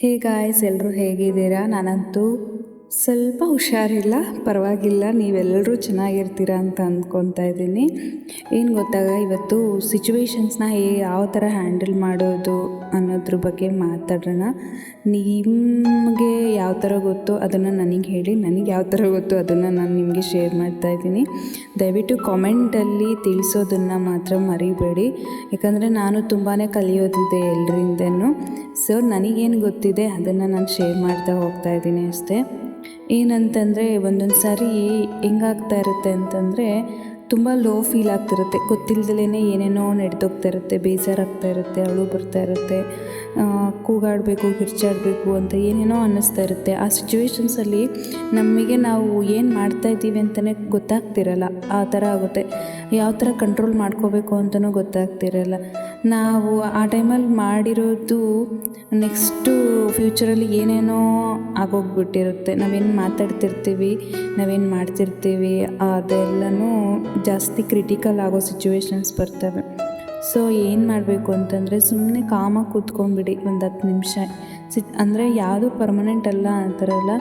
Hey guys, ಎಲ್ಲರೂ ಹೇಗಿದ್ದೀರಾ? ನಾನಂತೂ ಸ್ವಲ್ಪ ಹುಷಾರಿಲ್ಲ, ಪರವಾಗಿಲ್ಲ. ನೀವೆಲ್ಲರೂ ಚೆನ್ನಾಗಿರ್ತೀರಾ ಅಂತ ಅಂದ್ಕೊತಾ ಇದ್ದೀನಿ. ಏನು ಗೊತ್ತಾಗ, ಇವತ್ತು ಸಿಚುವೇಶನ್ಸ್ನ ಯಾವ ಥರ ಹ್ಯಾಂಡಲ್ ಮಾಡೋದು ಅನ್ನೋದ್ರ ಬಗ್ಗೆ ಮಾತಾಡೋಣ. ನಿಮಗೆ ಯಾವ ಥರ ಗೊತ್ತೋ ಅದನ್ನು ನನಗೆ ಹೇಳಿ, ನನಗೆ ಯಾವ ಥರ ಗೊತ್ತೋ ಅದನ್ನು ನಾನು ನಿಮಗೆ ಶೇರ್ ಮಾಡ್ತಾಯಿದ್ದೀನಿ. ದಯವಿಟ್ಟು ಕಾಮೆಂಟಲ್ಲಿ ತಿಳಿಸೋದನ್ನು ಮಾತ್ರ ಮರಿಬೇಡಿ, ಯಾಕಂದರೆ ನಾನು ತುಂಬಾ ಕಲಿಯೋದಿದೆ ಎಲ್ಲರಿಂದನೂ. ಸೊ ನನಗೇನು ಗೊತ್ತಿದೆ ಅದನ್ನು ನಾನು ಶೇರ್ ಮಾಡ್ತಾ ಹೋಗ್ತಾ ಇದ್ದೀನಿ ಅಷ್ಟೇ. ಏನಂತಂದರೆ, ಒಂದೊಂದು ಸಾರಿ ಹೆಂಗಾಗ್ತಾ ಇರುತ್ತೆ ಅಂತಂದರೆ, ತುಂಬ ಲೋ ಫೀಲ್ ಆಗ್ತಿರುತ್ತೆ. ಗೊತ್ತಿಲ್ಲದಲೇ ಏನೇನೋ ನಡೆದೋಗ್ತಾ ಇರುತ್ತೆ, ಬೇಜಾರಾಗ್ತಾ ಇರುತ್ತೆ, ಅಳು ಬರ್ತಾ ಇರುತ್ತೆ, ಕೂಗಾಡಬೇಕು, ಕಿರ್ಚಾಡಬೇಕು ಅಂತ ಏನೇನೋ ಅನ್ನಿಸ್ತಾ ಇರುತ್ತೆ. ಆ ಸಿಚುವೇಶನ್ಸಲ್ಲಿ ನಮಗೆ ನಾವು ಏನು ಮಾಡ್ತಾಯಿದ್ದೀವಿ ಅಂತಲೇ ಗೊತ್ತಾಗ್ತಿರಲ್ಲ. ಆ ಥರ ಆಗುತ್ತೆ. ಯಾವ ಥರ ಕಂಟ್ರೋಲ್ ಮಾಡ್ಕೋಬೇಕು ಅಂತಲೂ ಗೊತ್ತಾಗ್ತಿರಲ್ಲ. ನಾವು ಆ ಟೈಮಲ್ಲಿ ಮಾಡಿರೋದು ನೆಕ್ಸ್ಟು ಫ್ಯೂಚರಲ್ಲಿ ಏನೇನೋ ಆಗೋಗ್ಬಿಟ್ಟಿರುತ್ತೆ. ನಾವೇನು ಮಾತಾಡ್ತಿರ್ತೀವಿ, ನಾವೇನು ಮಾಡ್ತಿರ್ತೀವಿ, ಅದೆಲ್ಲನೂ ಜಾಸ್ತಿ ಕ್ರಿಟಿಕಲ್ ಆಗೋ ಸಿಚುವೇಶನ್ಸ್ ಬರ್ತವೆ. ಸೊ ಏನು ಮಾಡಬೇಕು ಅಂತಂದರೆ, ಸುಮ್ಮನೆ ಕಾಮಾಗಿ ಕೂತ್ಕೊಂಡ್ಬಿಡಿ ಒಂದು 10 ನಿಮಿಷ. ಅಂದರೆ ಯಾವುದು ಪರ್ಮನೆಂಟ್ ಅಲ್ಲ ಆ ಥರ ಅಲ್ಲ.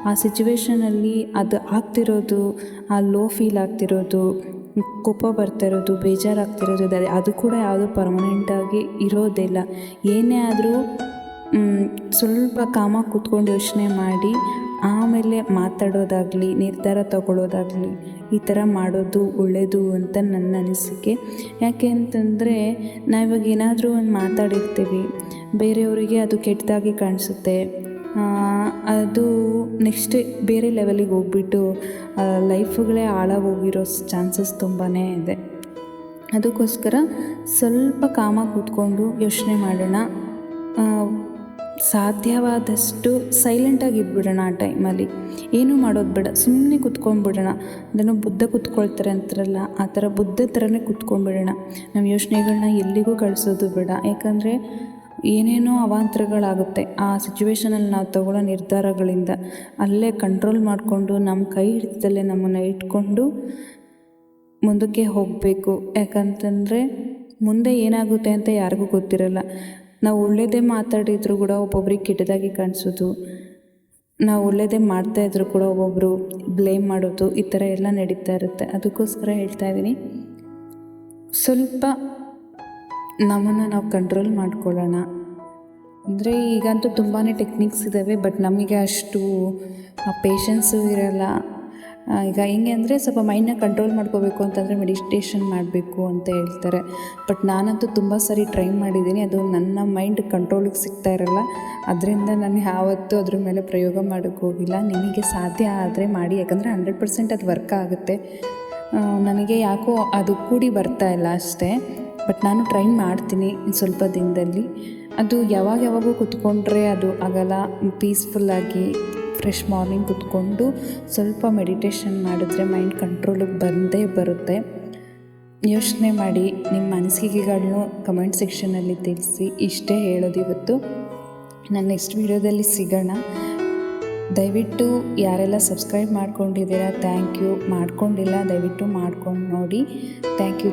ಆ ಸಿಚುವೇಷನಲ್ಲಿ ಅದು ಆಗ್ತಿರೋದು, ಆ ಲೋ ಫೀಲ್ ಆಗ್ತಿರೋದು, ಕೋಪ ಬರ್ತಾ ಇರೋದು, ಬೇಜಾರಾಗ್ತಿರೋದು, ಅದು ಕೂಡ ಯಾವುದು ಪರ್ಮನೆಂಟಾಗಿ ಇರೋದಿಲ್ಲ. ಏನೇ ಆದರೂ ಸ್ವಲ್ಪ ಕಾಮಾಗಿ ಕೂತ್ಕೊಂಡು ಯೋಚನೆ ಮಾಡಿ ಆಮೇಲೆ ಮಾತಾಡೋದಾಗಲಿ, ನಿರ್ಧಾರ ತಗೊಳ್ಳೋದಾಗಲಿ, ಈ ಥರ ಮಾಡೋದು ಒಳ್ಳೆಯದು ಅಂತ ನನ್ನ ಅನಿಸಿಕೆ. ಯಾಕೆ ಅಂತಂದರೆ, ನಾವಿವಾಗ ಏನಾದರೂ ಒಂದು ಮಾತಾಡಿರ್ತೀವಿ, ಬೇರೆಯವರಿಗೆ ಅದು ಕೆಟ್ಟದಾಗಿ ಕಾಣಿಸುತ್ತೆ. ಅದು ನೆಕ್ಸ್ಟ್ ಬೇರೆ ಲೆವೆಲಿಗೆ ಹೋಗ್ಬಿಟ್ಟು ಲೈಫುಗಳೇ ಹಾಳಾಗೋಗಿರೋ ಚಾನ್ಸಸ್ ತುಂಬಾ ಇದೆ. ಅದಕ್ಕೋಸ್ಕರ ಸ್ವಲ್ಪ ಕಾಮಾಗಿ ಕೂತ್ಕೊಂಡು ಯೋಚನೆ ಮಾಡೋಣ. ಸಾಧ್ಯವಾದಷ್ಟು ಸೈಲೆಂಟಾಗಿ ಇದ್ಬಿಡೋಣ. ಆ ಟೈಮಲ್ಲಿ ಏನೂ ಮಾಡೋದು ಬೇಡ, ಸುಮ್ಮನೆ ಕೂತ್ಕೊಂಡ್ಬಿಡೋಣ. ಅದನ್ನು ಬುದ್ಧ ಕೂತ್ಕೊಳ್ತಾರೆ ಅಂತಾರಲ್ಲ, ಆ ಥರ ಬುದ್ಧ ಥರನೇ ಕೂತ್ಕೊಂಡ್ಬಿಡೋಣ. ನಮ್ಮ ಯೋಚನೆಗಳನ್ನ ಎಲ್ಲಿಗೂ ಕಳಿಸೋದು ಬೇಡ. ಯಾಕಂದರೆ ಏನೇನೋ ಅವಾಂತರಗಳಾಗುತ್ತೆ ಆ ಸಿಚುವೇಷನಲ್ಲಿ ನಾವು ತಗೊಳ್ಳೋ ನಿರ್ಧಾರಗಳಿಂದ. ಅಲ್ಲೇ ಕಂಟ್ರೋಲ್ ಮಾಡಿಕೊಂಡು ನಮ್ಮ ಕೈ ಹಿಡಿತಲ್ಲೇ ನಮ್ಮನ್ನು ಇಟ್ಕೊಂಡು ಮುಂದಕ್ಕೆ ಹೋಗಬೇಕು. ಯಾಕಂತಂದರೆ ಮುಂದೆ ಏನಾಗುತ್ತೆ ಅಂತ ಯಾರಿಗೂ ಗೊತ್ತಿರಲ್ಲ. ನಾವು ಒಳ್ಳೆಯದೇ ಮಾತಾಡಿದರೂ ಕೂಡ ಒಬ್ಬೊಬ್ರಿಗೆ ಕೆಟ್ಟದಾಗಿ ಕಾಣಿಸೋದು, ನಾವು ಒಳ್ಳೆಯದೇ ಮಾಡ್ತಾಯಿದ್ರು ಕೂಡ ಒಬ್ಬೊಬ್ಬರು ಬ್ಲೇಮ್ ಮಾಡೋದು, ಈ ಥರ ಎಲ್ಲ ನಡೀತಾ ಇರುತ್ತೆ. ಅದಕ್ಕೋಸ್ಕರ ಹೇಳ್ತಾ ಇದ್ದೀನಿ, ಸ್ವಲ್ಪ ನಮ್ಮನ್ನು ನಾವು ಕಂಟ್ರೋಲ್ ಮಾಡ್ಕೊಳ್ಳೋಣ. ಅಂದರೆ ಈಗಂತೂ ತುಂಬಾ ಟೆಕ್ನಿಕ್ಸ್ ಇದ್ದಾವೆ, ಬಟ್ ನಮಗೆ ಅಷ್ಟು ಪೇಷನ್ಸು ಇರೋಲ್ಲ. ಈಗ ಹೆಂಗೆ ಅಂದರೆ, ಸ್ವಲ್ಪ ಮೈಂಡನ್ನ ಕಂಟ್ರೋಲ್ ಮಾಡ್ಕೋಬೇಕು ಅಂತಂದರೆ ಮೆಡಿಟೇಷನ್ ಮಾಡಬೇಕು ಅಂತ ಹೇಳ್ತಾರೆ. ಬಟ್ ನಾನಂತೂ ತುಂಬ ಸಾರಿ ಟ್ರೈ ಮಾಡಿದ್ದೀನಿ, ಅದು ನನ್ನ ಮೈಂಡ್ ಕಂಟ್ರೋಲಿಗೆ ಸಿಗ್ತಾ ಇರಲ್ಲ. ಅದರಿಂದ ನಾನು ಯಾವತ್ತೂ ಅದ್ರ ಮೇಲೆ ಪ್ರಯೋಗ ಮಾಡೋಕ್ಕೆ ಹೋಗಿಲ್ಲ. ನಿಮಗೆ ಸಾಧ್ಯ ಆದರೆ ಮಾಡಿ, ಯಾಕಂದರೆ 100% ಅದು ವರ್ಕ್ ಆಗುತ್ತೆ. ನನಗೆ ಯಾಕೋ ಅದು ಕೂಡಿ ಬರ್ತಾ ಇಲ್ಲ ಅಷ್ಟೇ. ಬಟ್ ನಾನು ಟ್ರೈ ಮಾಡ್ತೀನಿ ಸ್ವಲ್ಪ ದಿನದಲ್ಲಿ. ಅದು ಯಾವಾಗೂ ಕೂತ್ಕೊಂಡ್ರೆ ಅದು ಆಗಲ್ಲ. ಪೀಸ್ಫುಲ್ಲಾಗಿ ಫ್ರೆಶ್ ಮಾರ್ನಿಂಗ್ ಕೂತ್ಕೊಂಡು ಸ್ವಲ್ಪ ಮೆಡಿಟೇಷನ್ ಮಾಡಿದ್ರೆ ಮೈಂಡ್ ಕಂಟ್ರೋಲಿಗೆ ಬಂದೇ ಬರುತ್ತೆ. ಯೋಚನೆ ಮಾಡಿ, ನಿಮ್ಮ ಅನಿಸಿಕೆಗಳನ್ನೂ ಕಮೆಂಟ್ ಸೆಕ್ಷನಲ್ಲಿ ತಿಳಿಸಿ. ಇಷ್ಟೇ ಹೇಳೋದು ಇವತ್ತು. ನಾನು ನೆಕ್ಸ್ಟ್ ವೀಡಿಯೋದಲ್ಲಿ ಸಿಗೋಣ. ದಯವಿಟ್ಟು ಯಾರೆಲ್ಲ ಸಬ್ಸ್ಕ್ರೈಬ್ ಮಾಡ್ಕೊಂಡಿದ್ದೀರಾ ಥ್ಯಾಂಕ್ ಯು. ಮಾಡ್ಕೊಂಡಿಲ್ಲ ದಯವಿಟ್ಟು ಮಾಡ್ಕೊಂಡು ನೋಡಿ. Thank you.